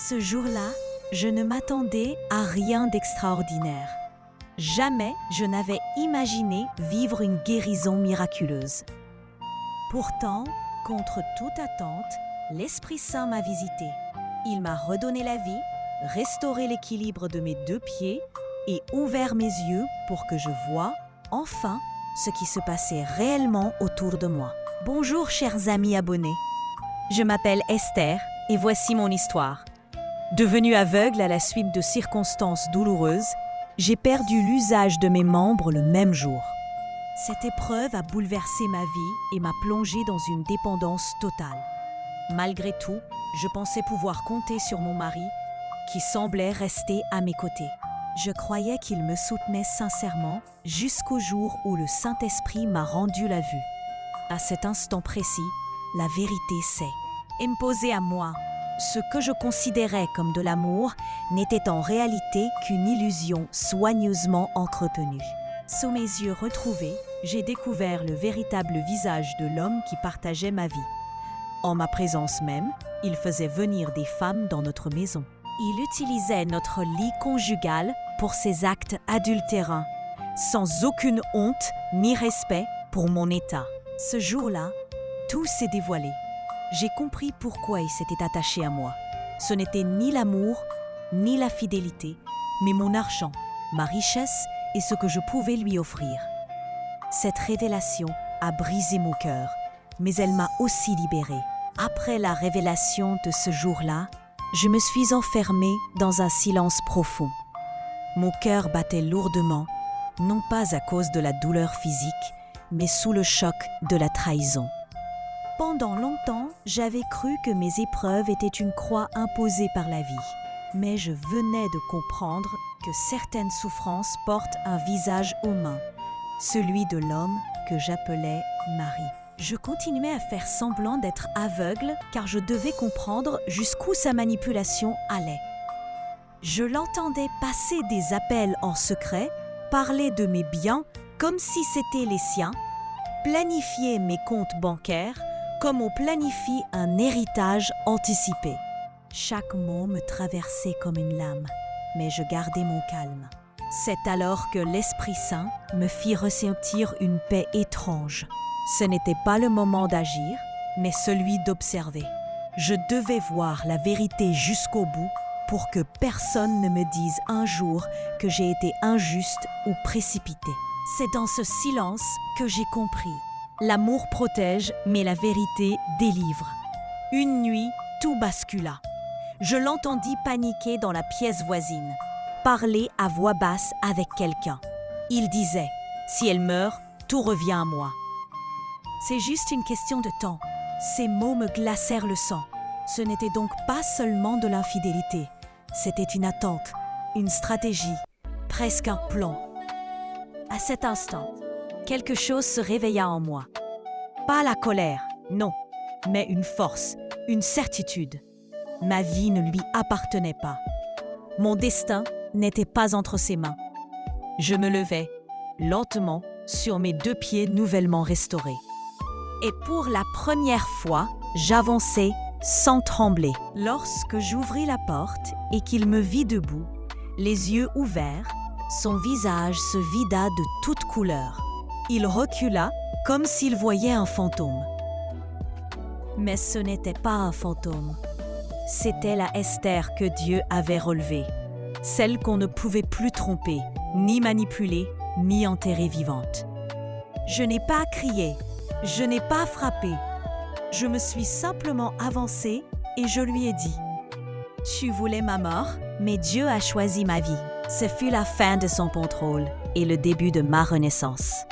Ce jour-là, je ne m'attendais à rien d'extraordinaire. Jamais je n'avais imaginé vivre une guérison miraculeuse. Pourtant, contre toute attente, l'Esprit Saint m'a visité. Il m'a redonné la vie, restauré l'équilibre de mes 2 pieds et ouvert mes yeux pour que je voie, enfin, ce qui se passait réellement autour de moi. Bonjour chers amis abonnés. Je m'appelle Esther et voici mon histoire. Devenue aveugle à la suite de circonstances douloureuses, j'ai perdu l'usage de mes membres le même jour. Cette épreuve a bouleversé ma vie et m'a plongée dans une dépendance totale. Malgré tout, je pensais pouvoir compter sur mon mari, qui semblait rester à mes côtés. Je croyais qu'il me soutenait sincèrement jusqu'au jour où le Saint-Esprit m'a rendu la vue. À cet instant précis, la vérité s'est imposée à moi. Ce que je considérais comme de l'amour n'était en réalité qu'une illusion soigneusement entretenue. Sous mes yeux retrouvés, j'ai découvert le véritable visage de l'homme qui partageait ma vie. En ma présence même, il faisait venir des femmes dans notre maison. Il utilisait notre lit conjugal pour ses actes adultérins, sans aucune honte ni respect pour mon état. Ce jour-là, tout s'est dévoilé. J'ai compris pourquoi il s'était attaché à moi. Ce n'était ni l'amour, ni la fidélité, mais mon argent, ma richesse et ce que je pouvais lui offrir. Cette révélation a brisé mon cœur, mais elle m'a aussi libérée. Après la révélation de ce jour-là, je me suis enfermée dans un silence profond. Mon cœur battait lourdement, non pas à cause de la douleur physique, mais sous le choc de la trahison. Pendant longtemps, j'avais cru que mes épreuves étaient une croix imposée par la vie. Mais je venais de comprendre que certaines souffrances portent un visage humain, celui de l'homme que j'appelais Marie. Je continuais à faire semblant d'être aveugle car je devais comprendre jusqu'où sa manipulation allait. Je l'entendais passer des appels en secret, parler de mes biens comme si c'était les siens, planifier mes comptes bancaires comme on planifie un héritage anticipé. Chaque mot me traversait comme une lame, mais je gardais mon calme. C'est alors que l'Esprit Saint me fit ressentir une paix étrange. Ce n'était pas le moment d'agir, mais celui d'observer. Je devais voir la vérité jusqu'au bout pour que personne ne me dise un jour que j'ai été injuste ou précipitée. C'est dans ce silence que j'ai compris. L'amour protège, mais la vérité délivre. Une nuit, tout bascula. Je l'entendis paniquer dans la pièce voisine, parler à voix basse avec quelqu'un. Il disait « Si elle meurt, tout revient à moi. » C'est juste une question de temps. Ces mots me glacèrent le sang. Ce n'était donc pas seulement de l'infidélité. C'était une attente, une stratégie, presque un plan. À cet instant, quelque chose se réveilla en moi. Pas la colère, non, mais une force, une certitude. Ma vie ne lui appartenait pas. Mon destin n'était pas entre ses mains. Je me levai, lentement, sur mes 2 pieds nouvellement restaurés. Et pour la première fois, j'avançai sans trembler. Lorsque j'ouvris la porte et qu'il me vit debout, les yeux ouverts, son visage se vida de toutes couleurs. Il recula comme s'il voyait un fantôme. Mais ce n'était pas un fantôme. C'était la Esther que Dieu avait relevée, celle qu'on ne pouvait plus tromper, ni manipuler, ni enterrer vivante. Je n'ai pas crié, je n'ai pas frappé. Je me suis simplement avancée et je lui ai dit « Tu voulais ma mort, mais Dieu a choisi ma vie. » Ce fut la fin de son contrôle et le début de ma renaissance.